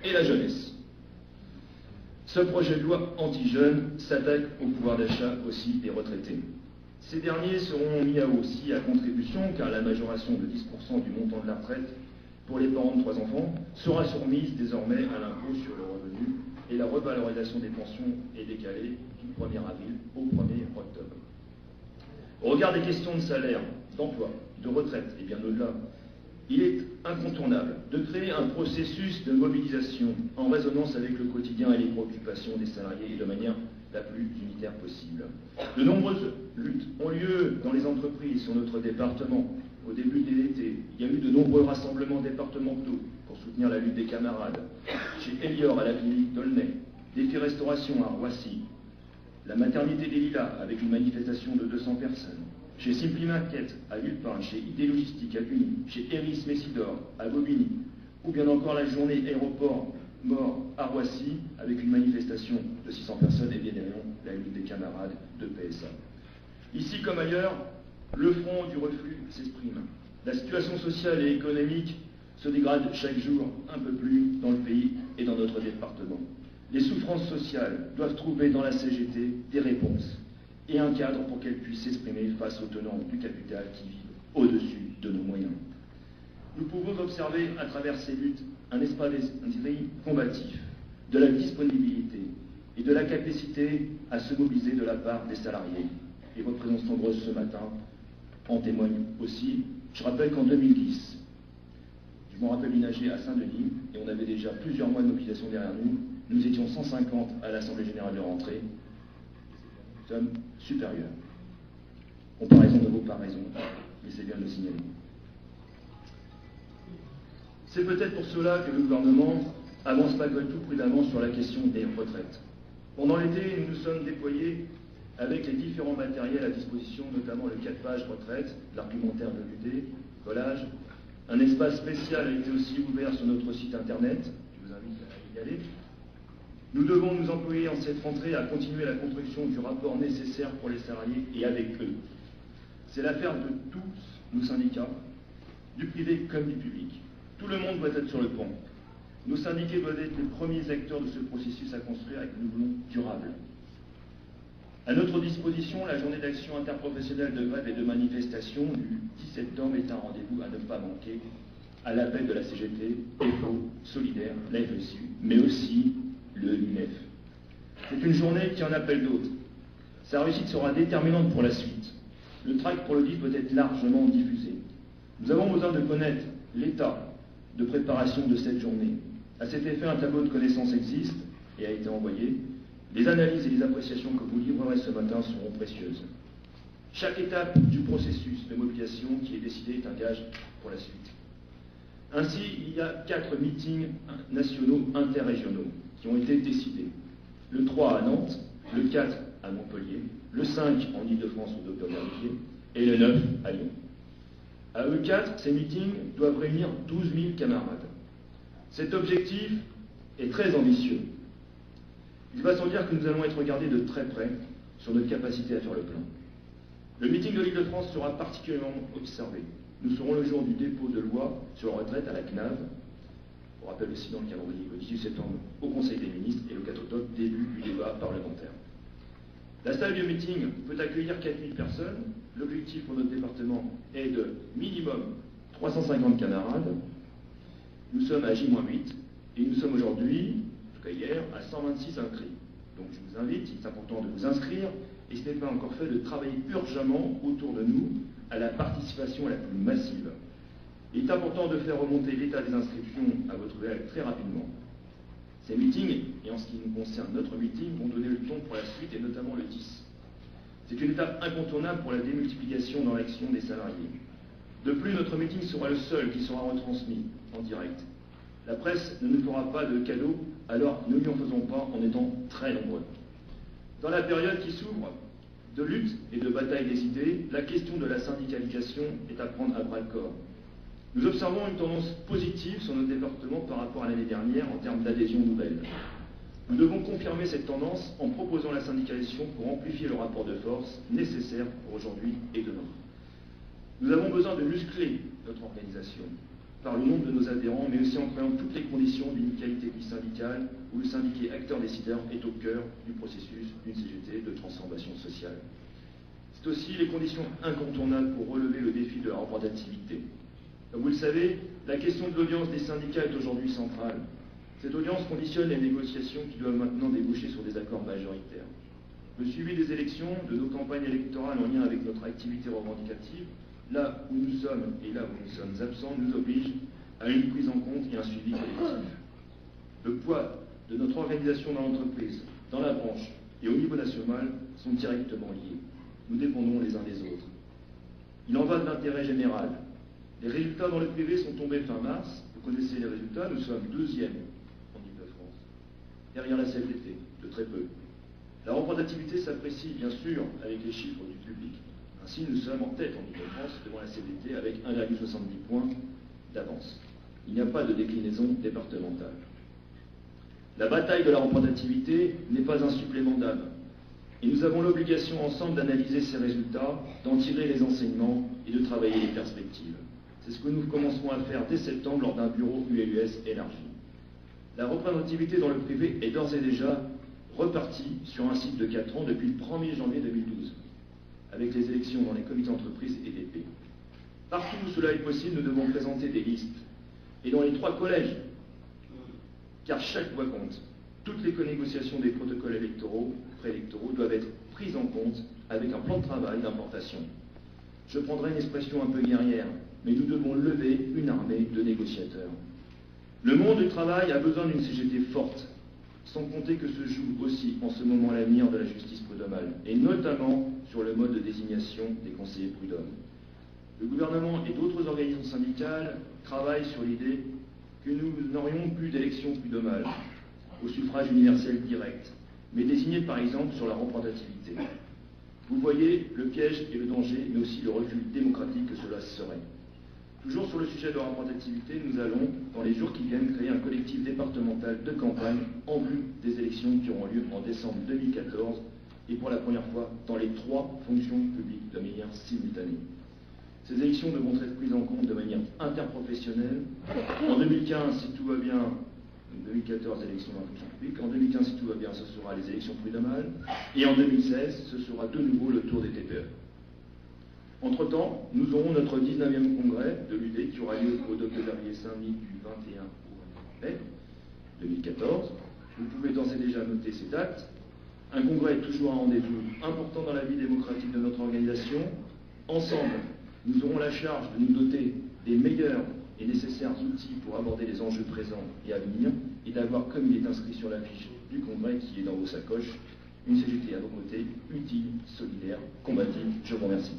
et la jeunesse. Ce projet de loi anti-jeunes s'attaque au pouvoir d'achat aussi des retraités. Ces derniers seront mis aussi à contribution car la majoration de 10% du montant de la retraite pour les parents de 3 enfants sera soumise désormais à l'impôt sur le revenu et la revalorisation des pensions est décalée du 1er avril au 1er octobre. Au regard des questions de salaire, d'emploi, de retraite et bien au-delà, il est incontournable de créer un processus de mobilisation en résonance avec le quotidien et les préoccupations des salariés et de manière la plus unitaire possible. De nombreuses luttes ont lieu dans les entreprises sur notre département. Au début de l'été, il y a eu de nombreux rassemblements départementaux pour soutenir la lutte des camarades. Chez Elior à la clinique d'Aulnay, Défi Restauration à Roissy, la maternité des Lilas avec une manifestation de 200 personnes. Chez Simply Market à Villepin, chez ID Logistique à Cluny, chez Eris Messidor à Bobigny, ou bien encore la journée aéroport mort à Roissy avec une manifestation de 600 personnes et bien derrière la lutte des camarades de PSA. Ici comme ailleurs, le front du reflux s'exprime. La situation sociale et économique se dégrade chaque jour un peu plus dans le pays et dans notre département. Les souffrances sociales doivent trouver dans la CGT des réponses et un cadre pour qu'elles puissent s'exprimer face aux tenants du capital qui vivent au-dessus de nos moyens. Nous pouvons observer à travers ces luttes un esprit combatif, de la disponibilité et de la capacité à se mobiliser de la part des salariés. Et votre présence nombreuse ce matin en témoigne aussi. Je rappelle qu'en 2010, je me rappelle une AG à Saint-Denis, et on avait déjà plusieurs mois de mobilisation derrière nous. Nous étions 150 à l'Assemblée Générale de rentrée. Nous sommes supérieurs. Comparaison ne vaut pas raison, mais c'est bien de le signaler. C'est peut-être pour cela que le gouvernement avance pas tout prudemment sur la question des retraites. Pendant l'été, nous nous sommes déployés avec les différents matériels à disposition, notamment le 4 pages retraite, l'argumentaire de l'UD, collage. Un espace spécial a été aussi ouvert sur notre site internet, je vous invite à y aller. Nous devons nous employer en cette rentrée à continuer la construction du rapport nécessaire pour les salariés et avec eux. C'est l'affaire de tous nos syndicats, du privé comme du public. Tout le monde doit être sur le pont. Nos syndiqués doivent être les premiers acteurs de ce processus à construire avec une voulons durable. À notre disposition, la journée d'action interprofessionnelle de grève et de manifestation du 10 septembre est un rendez-vous à ne pas manquer, à l'appel de la CGT, EFO, Solidaire, la FSU, mais aussi le UNEF. C'est une journée qui en appelle d'autres. Sa réussite sera déterminante pour la suite. Le tract pour le 10 peut être largement diffusé. Nous avons besoin de connaître l'état de préparation de cette journée. À cet effet, un tableau de connaissances existe et a été envoyé. Les analyses et les appréciations que vous livrerez ce matin seront précieuses. Chaque étape du processus de mobilisation qui est décidé est un gage pour la suite. Ainsi, il y a 4 meetings nationaux interrégionaux qui ont été décidés. Le 3 à Nantes, le 4 à Montpellier, le 5 en Ile-de-France au Dr Verdier et le 9 à Lyon. À eux 4, ces meetings doivent réunir 12 000 camarades. Cet objectif est très ambitieux. Il va sans dire que nous allons être regardés de très près sur notre capacité à faire le plein. Le meeting de l'Île-de-France sera particulièrement observé. Nous serons le jour du dépôt de loi sur la retraite à la CNAV. On rappelle aussi dans le calendrier le 18 septembre au Conseil des ministres et le 4 octobre, début du débat parlementaire. La salle du meeting peut accueillir 4000 personnes. L'objectif pour notre département est de minimum 350 camarades. Nous sommes à J-8 et nous sommes aujourd'hui, en tout cas hier, à 126 inscrits. Donc je vous invite, il est important de vous inscrire et ce n'est pas encore fait, de travailler urgemment autour de nous à la participation la plus massive. Il est important de faire remonter l'état des inscriptions à votre VL très rapidement. Ces meetings, et en ce qui nous concerne notre meeting, vont donner le ton pour la suite et notamment le 10. C'est une étape incontournable pour la démultiplication dans l'action des salariés. De plus, notre meeting sera le seul qui sera retransmis en direct. La presse ne nous fera pas de cadeau, alors ne lui en faisons pas en étant très nombreux. Dans la période qui s'ouvre de lutte et de bataille des idées, la question de la syndicalisation est à prendre à bras-le-corps. Nous observons une tendance positive sur notre département par rapport à l'année dernière en termes d'adhésion nouvelle. Nous devons confirmer cette tendance en proposant la syndicalisation pour amplifier le rapport de force nécessaire pour aujourd'hui et demain. Nous avons besoin de muscler notre organisation. par le nombre de nos adhérents, mais aussi en créant toutes les conditions d'une qualité de vie syndicale où le syndiqué acteur décideur est au cœur du processus d'une CGT de transformation sociale. C'est aussi les conditions incontournables pour relever le défi de la représentativité. Comme vous le savez, la question de l'audience des syndicats est aujourd'hui centrale. Cette audience conditionne les négociations qui doivent maintenant déboucher sur des accords majoritaires. Le suivi des élections, de nos campagnes électorales en lien avec notre activité revendicative, là où nous sommes et là où nous sommes absents, nous oblige à une prise en compte et un suivi collectif. Le poids de notre organisation dans l'entreprise, dans la branche et au niveau national sont directement liés. Nous dépendons les uns des autres. Il en va de l'intérêt général. Les résultats dans le privé sont tombés fin mars. Vous connaissez les résultats, nous sommes deuxième en Île-de-France, derrière la CFDT, de très peu. La représentativité s'apprécie bien sûr avec les chiffres du public. Ainsi, nous sommes en tête en Île-de-France devant la CFDT avec 1,70 points d'avance. Il n'y a pas de déclinaison départementale. La bataille de la représentativité n'est pas un supplément d'âme. Et nous avons l'obligation ensemble d'analyser ces résultats, d'en tirer les enseignements et de travailler les perspectives. C'est ce que nous commencerons à faire dès septembre lors d'un bureau ULUS élargi. La représentativité dans le privé est d'ores et déjà repartie sur un cycle de 4 ans depuis le 1er janvier 2012, avec les élections dans les comités d'entreprise et d'EP. Partout où cela est possible, nous devons présenter des listes. Et dans les 3 collèges, car chaque voix compte. Toutes les négociations des protocoles électoraux, préélectoraux, doivent être prises en compte avec un plan de travail d'importation. Je prendrai une expression un peu guerrière, mais nous devons lever une armée de négociateurs. Le monde du travail a besoin d'une CGT forte, sans compter que se joue aussi en ce moment l'avenir de la justice prud'homale, et notamment sur le mode de désignation des conseillers prud'hommes. Le gouvernement et d'autres organisations syndicales travaillent sur l'idée que nous n'aurions plus d'élections prud'homales au suffrage universel direct, mais désignées par exemple sur la représentativité. Vous voyez le piège et le danger, mais aussi le recul démocratique que cela serait. Toujours sur le sujet de la représentativité, nous allons, dans les jours qui viennent, créer un collectif départemental de campagne en vue des élections qui auront lieu en décembre 2014 et pour la première fois dans les 3 fonctions publiques de manière simultanée. Ces élections devront être prises en compte de manière interprofessionnelle. En 2015, si tout va bien, 2014, élections dans la fonction publique. En 2015, si tout va bien, ce sera les élections prud'homales. Et en 2016, ce sera de nouveau le tour des TPE. Entre-temps, nous aurons notre 19e congrès de l'UD qui aura lieu au Doc de Verviers-Saint-Denis du 21 au 29 mai 2014. Vous pouvez d'ores et déjà noter ces dates. Un congrès est toujours un rendez-vous important dans la vie démocratique de notre organisation. Ensemble, nous aurons la charge de nous doter des meilleurs et nécessaires outils pour aborder les enjeux présents et à venir, et d'avoir, comme il est inscrit sur la fiche du congrès qui est dans vos sacoches, une CGT à nos côtés, utile, solidaire, combative. Je vous remercie.